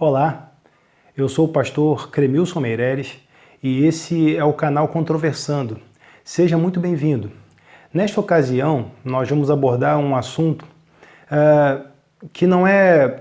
Olá, eu sou o pastor Cremilson Meireles e esse é o canal Controversando. Seja muito bem-vindo. Nesta ocasião, nós vamos abordar um assunto que não é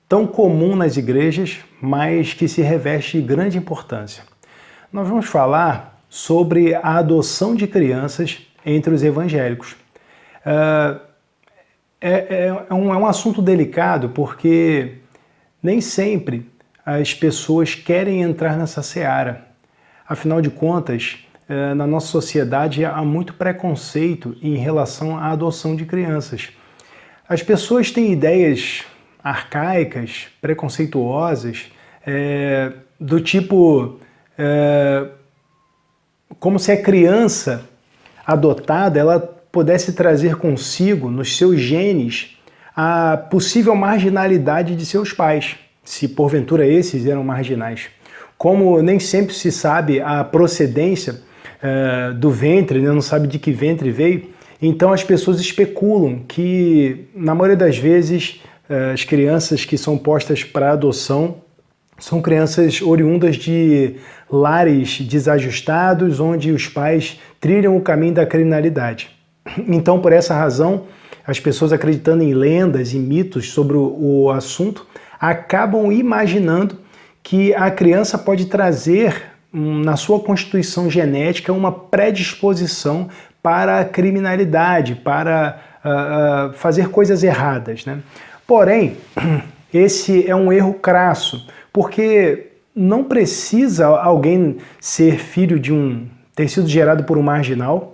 tão comum nas igrejas, mas que se reveste de grande importância. Nós vamos falar sobre a adoção de crianças entre os evangélicos. É um assunto delicado porque nem sempre as pessoas querem entrar nessa seara. Afinal de contas, na nossa sociedade há muito preconceito em relação à adoção de crianças. As pessoas têm ideias arcaicas, preconceituosas, do tipo como se a criança adotada ela pudesse trazer consigo, nos seus genes, a possível marginalidade de seus pais, se porventura esses eram marginais. Como nem sempre se sabe a procedência do ventre, né? Não sabe de que ventre veio, então as pessoas especulam que, na maioria das vezes, as crianças que são postas para adoção são crianças oriundas de lares desajustados, onde os pais trilham o caminho da criminalidade. Então, por essa razão, as pessoas acreditando em lendas e mitos sobre o assunto, acabam imaginando que a criança pode trazer na sua constituição genética uma predisposição para a criminalidade, para fazer coisas erradas, né? Porém, esse é um erro crasso, porque não precisa alguém ser filho ter sido gerado por um marginal,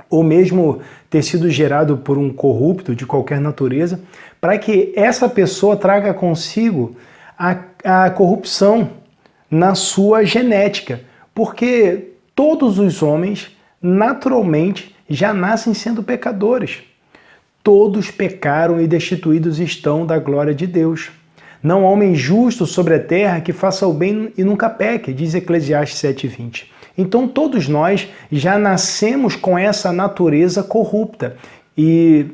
ou mesmo ter sido gerado por um corrupto de qualquer natureza, para que essa pessoa traga consigo a corrupção na sua genética, porque todos os homens, naturalmente, já nascem sendo pecadores. Todos pecaram e destituídos estão da glória de Deus. Não há homem justo sobre a terra que faça o bem e nunca peque, diz Eclesiastes 7:20. Então todos nós já nascemos com essa natureza corrupta. E,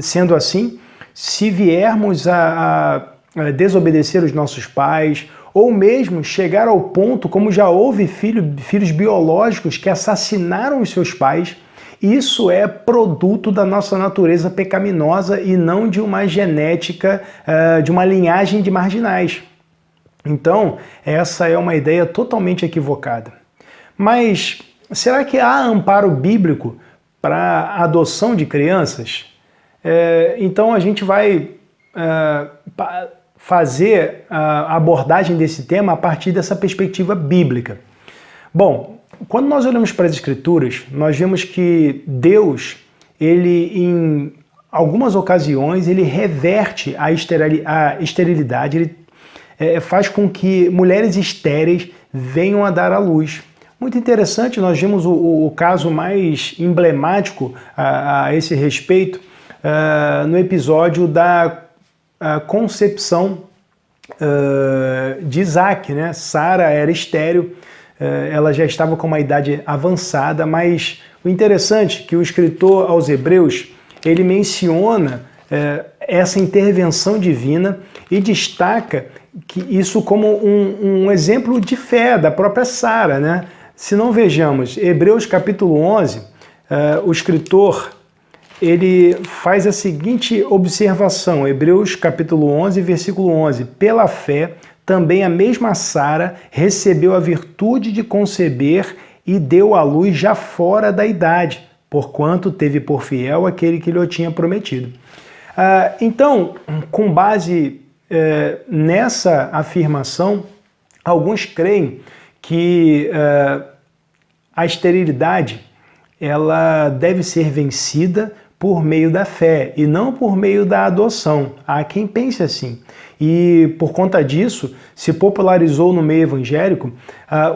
sendo assim, se viermos a desobedecer os nossos pais, ou mesmo chegar ao ponto, como já houve filhos biológicos que assassinaram os seus pais, isso é produto da nossa natureza pecaminosa e não de uma genética, de uma linhagem de marginais. Então, essa é uma ideia totalmente equivocada. Mas será que há amparo bíblico para a adoção de crianças? Então a gente vai fazer a abordagem desse tema a partir dessa perspectiva bíblica. Bom, quando nós olhamos para as Escrituras, nós vemos que Deus, ele em algumas ocasiões, ele reverte a esterilidade, ele faz com que mulheres estéreis venham a dar à luz. Muito interessante, nós vimos o caso mais emblemático a esse respeito no episódio da concepção de Isaac, né? Sara era estéril, ela já estava com uma idade avançada, mas o interessante é que o escritor aos Hebreus, ele menciona essa intervenção divina e destaca que isso como um exemplo de fé da própria Sara, né? Se não vejamos, Hebreus capítulo 11, o escritor ele faz a seguinte observação, Hebreus capítulo 11, versículo 11, pela fé, também a mesma Sara recebeu a virtude de conceber e deu à luz já fora da idade, porquanto teve por fiel aquele que lhe tinha prometido. Então, com base nessa afirmação, alguns creem que a esterilidade ela deve ser vencida por meio da fé e não por meio da adoção. Há quem pense assim. E por conta disso, se popularizou no meio evangélico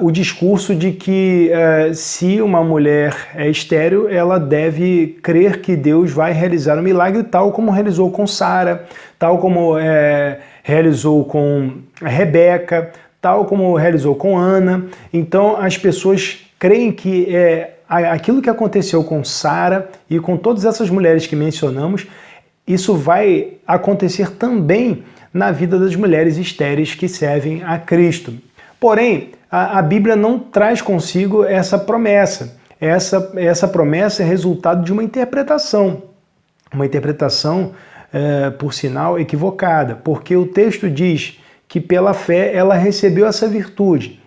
o discurso de que se uma mulher é estéril, ela deve crer que Deus vai realizar um milagre, tal como realizou com Sara, tal como realizou com Rebeca, tal como realizou com Ana. Então as pessoas creem que aquilo que aconteceu com Sara e com todas essas mulheres que mencionamos, isso vai acontecer também na vida das mulheres estéreis que servem a Cristo. Porém, a Bíblia não traz consigo essa promessa. Essa promessa é resultado de uma interpretação por sinal, equivocada, porque o texto diz que pela fé ela recebeu essa virtude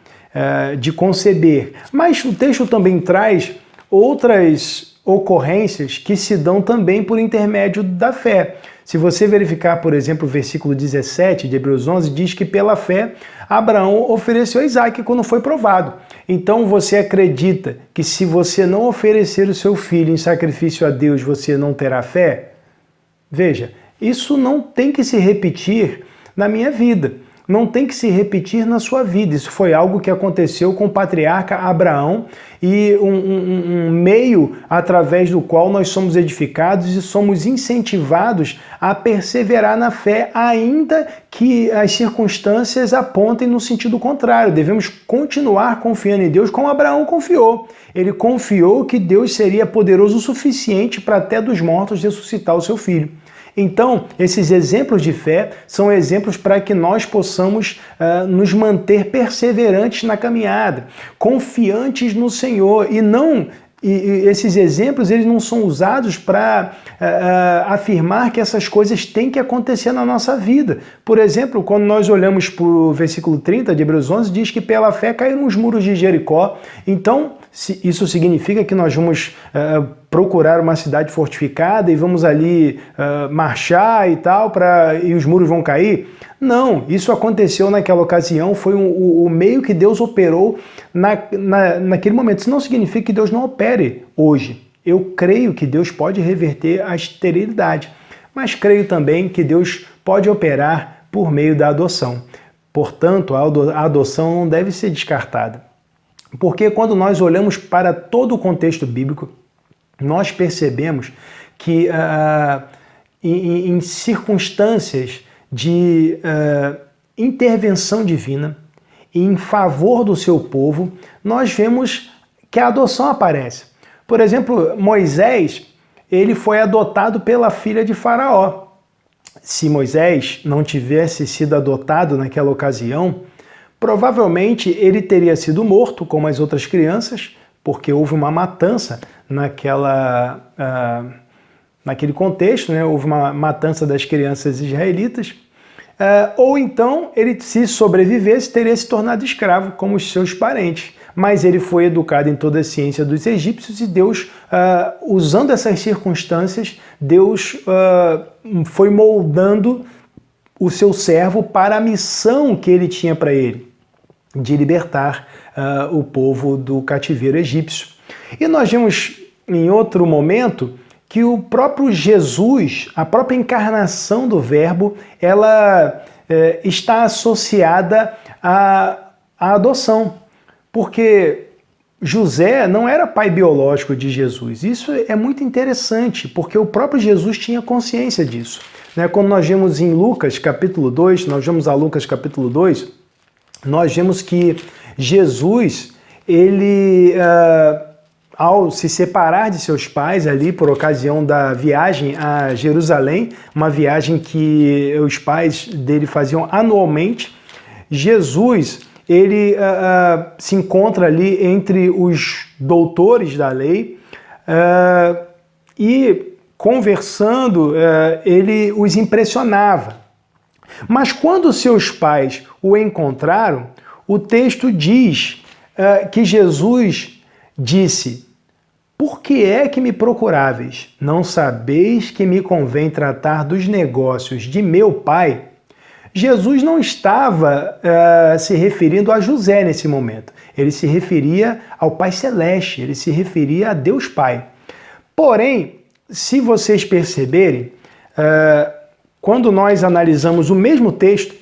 de conceber. Mas o texto também traz outras ocorrências que se dão também por intermédio da fé. Se você verificar, por exemplo, o versículo 17 de Hebreus 11, diz que pela fé Abraão ofereceu a Isaac quando foi provado. Então você acredita que se você não oferecer o seu filho em sacrifício a Deus, você não terá fé? Veja, isso não tem que se repetir na minha vida. Não tem que se repetir na sua vida. Isso foi algo que aconteceu com o patriarca Abraão e um meio através do qual nós somos edificados e somos incentivados a perseverar na fé, ainda que as circunstâncias apontem no sentido contrário. Devemos continuar confiando em Deus como Abraão confiou. Ele confiou que Deus seria poderoso o suficiente para até dos mortos ressuscitar o seu filho. Então, esses exemplos de fé são exemplos para que nós possamos nos manter perseverantes na caminhada, confiantes no Senhor e esses exemplos eles não são usados para afirmar que essas coisas têm que acontecer na nossa vida. Por exemplo, quando nós olhamos para o versículo 30 de Hebreus 11, diz que pela fé caíram os muros de Jericó. Então, isso significa que nós vamos procurar uma cidade fortificada e vamos ali marchar e tal, e os muros vão cair? Não, isso aconteceu naquela ocasião, foi o meio que Deus operou naquele momento. Isso não significa que Deus não opere hoje. Eu creio que Deus pode reverter a esterilidade, mas creio também que Deus pode operar por meio da adoção. Portanto, a adoção não deve ser descartada. Porque quando nós olhamos para todo o contexto bíblico, nós percebemos que em circunstâncias de intervenção divina em favor do seu povo, nós vemos que a adoção aparece. Por exemplo, Moisés, ele foi adotado pela filha de Faraó. Se Moisés não tivesse sido adotado naquela ocasião, provavelmente ele teria sido morto, como as outras crianças, porque houve uma matança naquele contexto, né? Houve uma matança das crianças israelitas. Ou então, ele, se sobrevivesse, teria se tornado escravo, como os seus parentes. Mas ele foi educado em toda a ciência dos egípcios e Deus, usando essas circunstâncias, Deus foi moldando o seu servo para a missão que ele tinha para ele, de libertar o povo do cativeiro egípcio. E nós vimos em outro momento que o próprio Jesus, a própria encarnação do Verbo, ela está associada à adoção, porque José não era pai biológico de Jesus. Isso é muito interessante, porque o próprio Jesus tinha consciência disso. Quando nós vemos em Lucas capítulo 2, nós vemos a Lucas capítulo 2, nós vemos que Jesus, ele, ao se separar de seus pais ali por ocasião da viagem a Jerusalém, uma viagem que os pais dele faziam anualmente, Jesus, ele se encontra ali entre os doutores da lei e conversando, ele os impressionava. Mas quando seus pais o encontraram, o texto diz que Jesus disse: "Por que é que me procuráveis? Não sabeis que me convém tratar dos negócios de meu pai?" Jesus não estava se referindo a José nesse momento. Ele se referia ao Pai Celeste, ele se referia a Deus Pai. Porém, se vocês perceberem, quando nós analisamos o mesmo texto,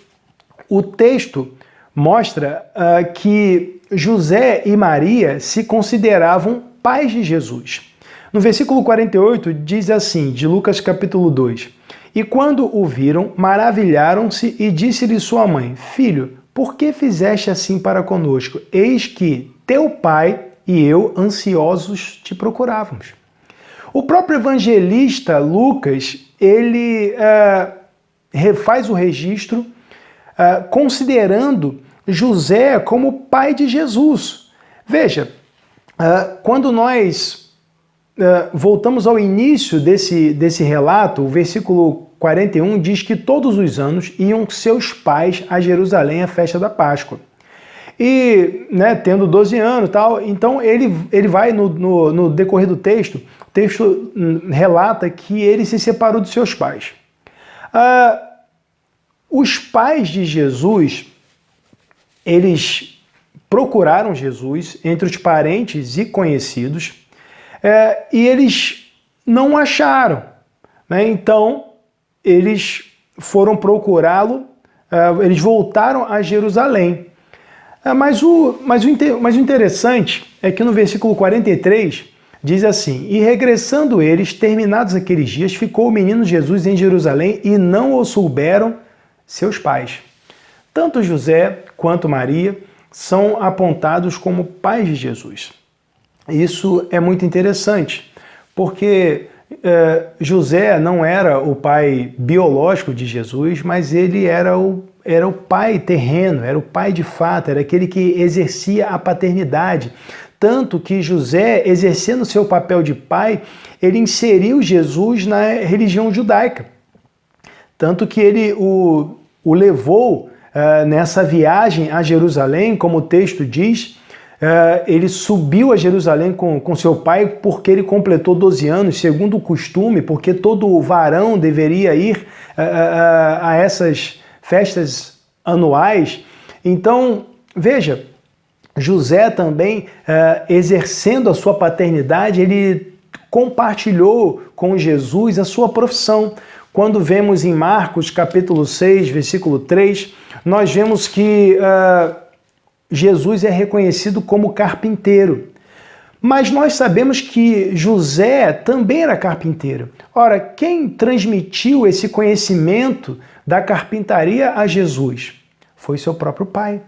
o texto mostra que José e Maria se consideravam pais de Jesus. No versículo 48 diz assim, de Lucas capítulo 2: "E quando o viram, maravilharam-se e disse-lhe sua mãe: Filho, por que fizeste assim para conosco? Eis que teu pai e eu ansiosos te procurávamos." O próprio evangelista Lucas, ele faz o registro considerando José como pai de Jesus. Veja, quando nós voltamos ao início desse relato, o versículo 41 diz que todos os anos iam seus pais a Jerusalém à festa da Páscoa. E, né, tendo 12 anos e tal, então ele vai no decorrer do texto, o texto relata que ele se separou dos seus pais. Os pais de Jesus, eles procuraram Jesus entre os parentes e conhecidos, e eles não acharam, né? Então, eles foram procurá-lo, eles voltaram a Jerusalém. Mas o interessante é que no versículo 43 diz assim: e regressando eles, terminados aqueles dias, ficou o menino Jesus em Jerusalém e não o souberam seus pais. Tanto José quanto Maria são apontados como pais de Jesus. Isso é muito interessante, porque José não era o pai biológico de Jesus, mas ele era o pai terreno, era o pai de fato, era aquele que exercia a paternidade. Tanto que José, exercendo seu papel de pai, ele inseriu Jesus na religião judaica. Tanto que ele o levou nessa viagem a Jerusalém, como o texto diz. Ele subiu a Jerusalém com seu pai porque ele completou 12 anos, segundo o costume, porque todo varão deveria ir a essas festas anuais. Então, veja, José também, exercendo a sua paternidade, ele compartilhou com Jesus a sua profissão. Quando vemos em Marcos capítulo 6, versículo 3, nós vemos que Jesus é reconhecido como carpinteiro. Mas nós sabemos que José também era carpinteiro. Ora, quem transmitiu esse conhecimento da carpintaria a Jesus? Foi seu próprio pai.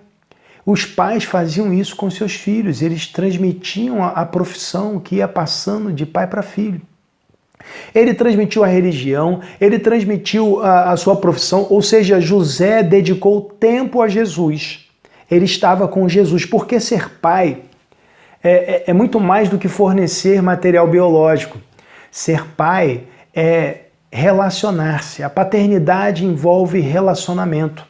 Os pais faziam isso com seus filhos, eles transmitiam a profissão que ia passando de pai para filho. Ele transmitiu a religião, ele transmitiu a sua profissão, ou seja, José dedicou tempo a Jesus. Ele estava com Jesus, porque ser pai é muito mais do que fornecer material biológico. Ser pai é relacionar-se. A paternidade envolve relacionamento.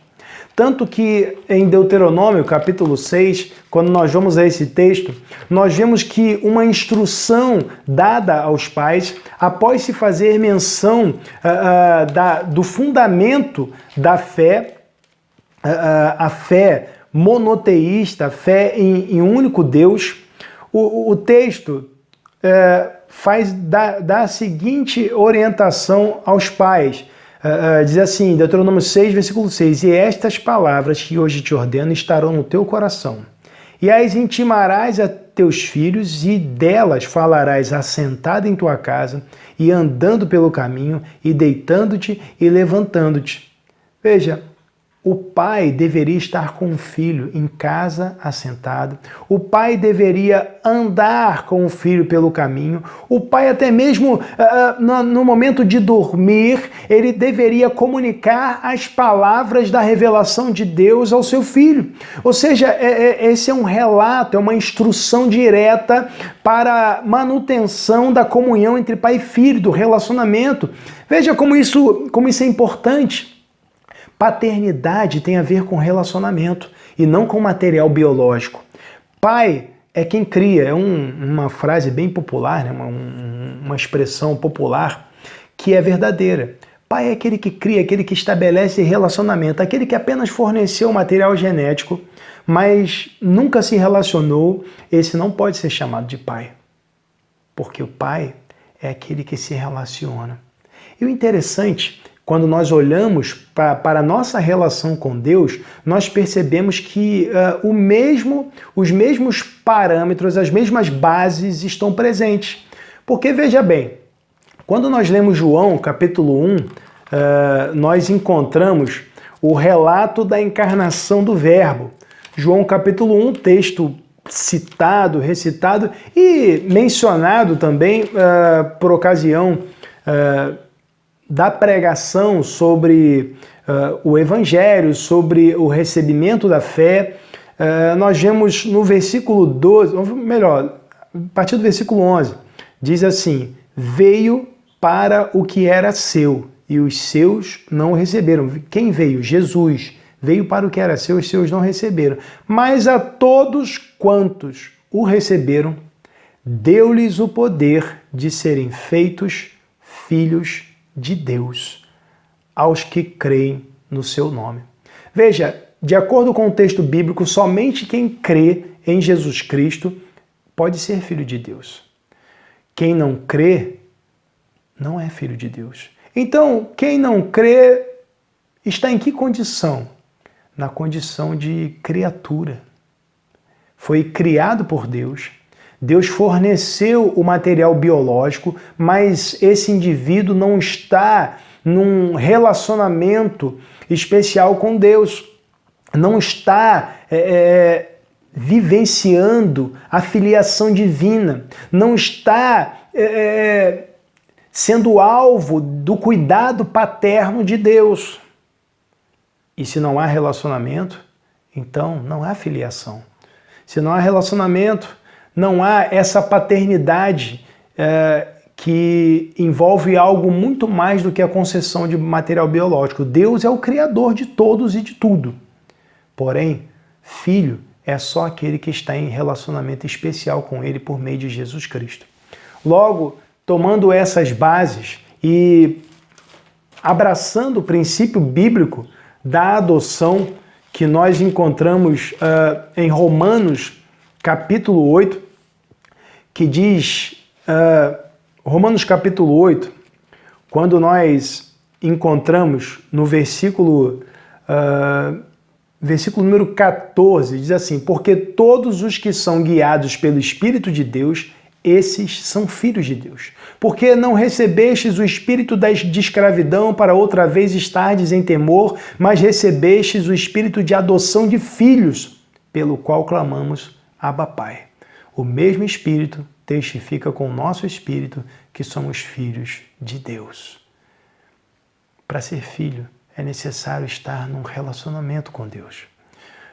Tanto que em Deuteronômio, capítulo 6, quando nós vamos a esse texto, nós vemos que uma instrução dada aos pais, após se fazer menção do fundamento da fé, a fé monoteísta, fé em um único Deus, o texto dá a seguinte orientação aos pais. Diz assim, Deuteronômio 6, versículo 6, e estas palavras que hoje te ordeno estarão no teu coração, e as intimarás a teus filhos, e delas falarás assentado em tua casa, e andando pelo caminho, e deitando-te e levantando-te. Veja, o pai deveria estar com o filho em casa assentado. O pai deveria andar com o filho pelo caminho. O pai até mesmo no momento de dormir, ele deveria comunicar as palavras da revelação de Deus ao seu filho. Ou seja, esse é um relato, é uma instrução direta para a manutenção da comunhão entre pai e filho, do relacionamento. Veja como isso é importante. Paternidade tem a ver com relacionamento e não com material biológico. Pai é quem cria, é uma frase bem popular, né? uma expressão popular que é verdadeira. Pai é aquele que cria, aquele que estabelece relacionamento, aquele que apenas forneceu material genético, mas nunca se relacionou, esse não pode ser chamado de pai. Porque o pai é aquele que se relaciona. E o interessante, quando nós olhamos para a nossa relação com Deus, nós percebemos que os mesmos parâmetros, as mesmas bases estão presentes. Porque, veja bem, quando nós lemos João, capítulo 1, nós encontramos o relato da encarnação do Verbo. João, capítulo 1, texto citado, recitado e mencionado também por ocasião da pregação sobre o Evangelho, sobre o recebimento da fé, nós vemos no versículo 12, ou melhor, a partir do versículo 11, diz assim: veio para o que era seu, e os seus não o receberam. Quem veio? Jesus. Veio para o que era seu, os seus não receberam. Mas a todos quantos o receberam, deu-lhes o poder de serem feitos filhos de Deus, aos que creem no seu nome. Veja, de acordo com o texto bíblico, somente quem crê em Jesus Cristo pode ser filho de Deus. Quem não crê, não é filho de Deus. Então, quem não crê está em que condição? Na condição de criatura. Foi criado por Deus. Deus forneceu o material biológico, mas esse indivíduo não está num relacionamento especial com Deus. Não está vivenciando a filiação divina. Não está sendo alvo do cuidado paterno de Deus. E se não há relacionamento, então não há filiação. Se não há relacionamento, não há essa paternidade que envolve algo muito mais do que a concessão de material biológico. Deus é o criador de todos e de tudo. Porém, filho é só aquele que está em relacionamento especial com ele por meio de Jesus Cristo. Logo, tomando essas bases e abraçando o princípio bíblico da adoção que nós encontramos em Romanos capítulo 8, que diz, Romanos capítulo 8, quando nós encontramos no versículo número 14, diz assim: porque todos os que são guiados pelo Espírito de Deus, esses são filhos de Deus. Porque não recebestes o espírito de escravidão para outra vez estardes em temor, mas recebestes o espírito de adoção de filhos, pelo qual clamamos, Abba Pai. O mesmo Espírito testifica com o nosso espírito que somos filhos de Deus. Para ser filho, é necessário estar num relacionamento com Deus.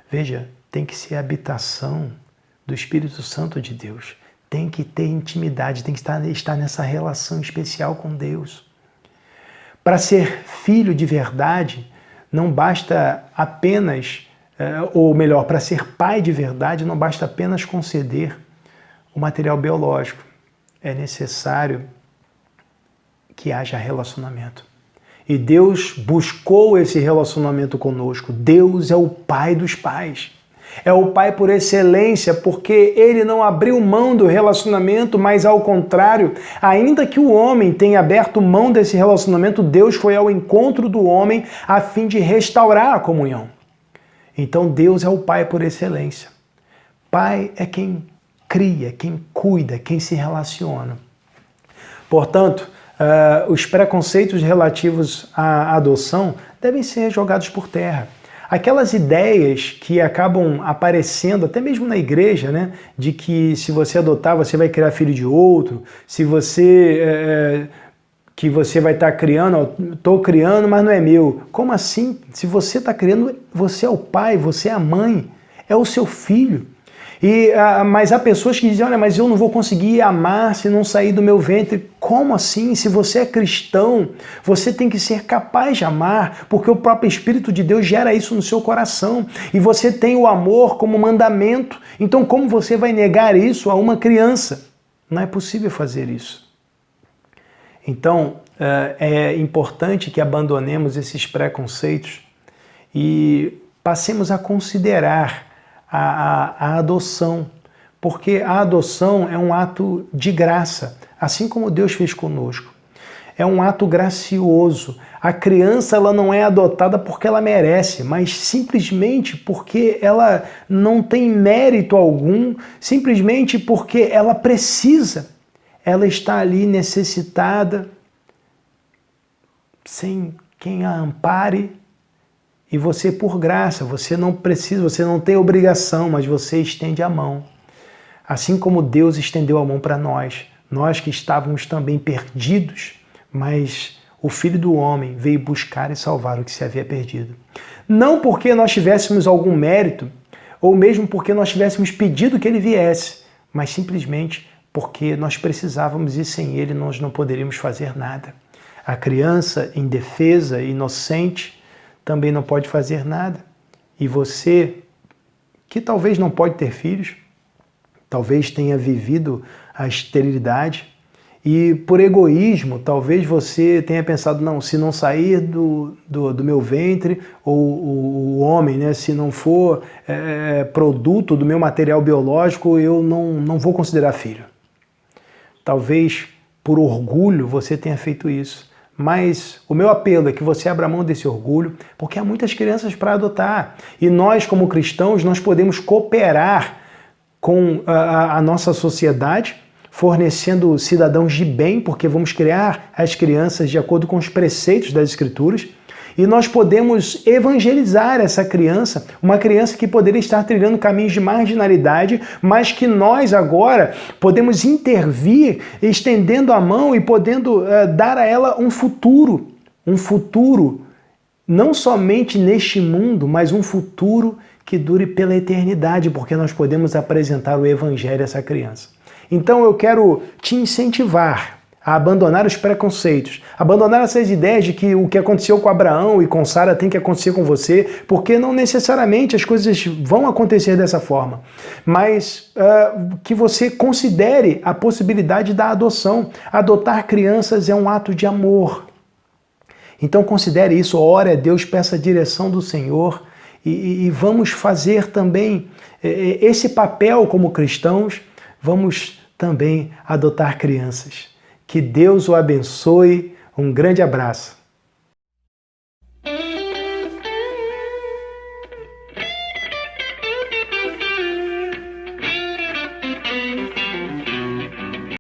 Veja, tem que ser a habitação do Espírito Santo de Deus. Tem que ter intimidade, tem que estar nessa relação especial com Deus. Para ser filho de verdade, não basta apenas, ou melhor, para ser pai de verdade, não basta apenas conceder o material biológico. É necessário que haja relacionamento. E Deus buscou esse relacionamento conosco. Deus é o Pai dos pais. É o Pai por excelência, porque Ele não abriu mão do relacionamento, mas ao contrário, ainda que o homem tenha aberto mão desse relacionamento, Deus foi ao encontro do homem a fim de restaurar a comunhão. Então Deus é o Pai por excelência. Pai é quem cria, quem cuida, quem se relaciona. Portanto, os preconceitos relativos à adoção devem ser jogados por terra. Aquelas ideias que acabam aparecendo, até mesmo na igreja, né, de que se você adotar, você vai criar filho de outro, se você que você vai estar criando, estou criando, mas não é meu. Como assim? Se você está criando, você é o pai, você é a mãe, é o seu filho. Mas há pessoas que dizem, olha, mas eu não vou conseguir amar se não sair do meu ventre. Como assim? Se você é cristão, você tem que ser capaz de amar, porque o próprio Espírito de Deus gera isso no seu coração. E você tem o amor como mandamento. Então como você vai negar isso a uma criança? Não é possível fazer isso. Então é importante que abandonemos esses preconceitos e passemos a considerar a adoção, porque a adoção é um ato de graça, assim como Deus fez conosco. É um ato gracioso. A criança ela não é adotada porque ela merece, mas simplesmente porque ela não tem mérito algum, simplesmente porque ela precisa. Ela está ali necessitada, sem quem a ampare. E você, por graça, você não precisa, você não tem obrigação, mas você estende a mão. Assim como Deus estendeu a mão para nós, nós que estávamos também perdidos, mas o Filho do Homem veio buscar e salvar o que se havia perdido. Não porque nós tivéssemos algum mérito, ou mesmo porque nós tivéssemos pedido que ele viesse, mas simplesmente porque nós precisávamos e sem ele nós não poderíamos fazer nada. A criança indefesa, inocente, também não pode fazer nada. E você, que talvez não pode ter filhos, talvez tenha vivido a esterilidade, e por egoísmo, talvez você tenha pensado, não, se não sair do meu ventre, ou o homem, né, se não for produto do meu material biológico, eu não vou considerar filho. Talvez por orgulho você tenha feito isso. Mas o meu apelo é que você abra mão desse orgulho, porque há muitas crianças para adotar. E nós, como cristãos, nós podemos cooperar com a nossa sociedade, fornecendo cidadãos de bem, porque vamos criar as crianças de acordo com os preceitos das Escrituras, e nós podemos evangelizar essa criança, uma criança que poderia estar trilhando caminhos de marginalidade, mas que nós agora podemos intervir, estendendo a mão e podendo dar a ela um futuro não somente neste mundo, mas um futuro que dure pela eternidade, porque nós podemos apresentar o Evangelho a essa criança. Então eu quero te incentivar a abandonar os preconceitos, abandonar essas ideias de que o que aconteceu com Abraão e com Sara tem que acontecer com você, porque não necessariamente as coisas vão acontecer dessa forma, mas que você considere a possibilidade da adoção. Adotar crianças é um ato de amor. Então considere isso, ore a Deus, peça a direção do Senhor e vamos fazer também esse papel como cristãos, vamos também adotar crianças. Que Deus o abençoe. Um grande abraço.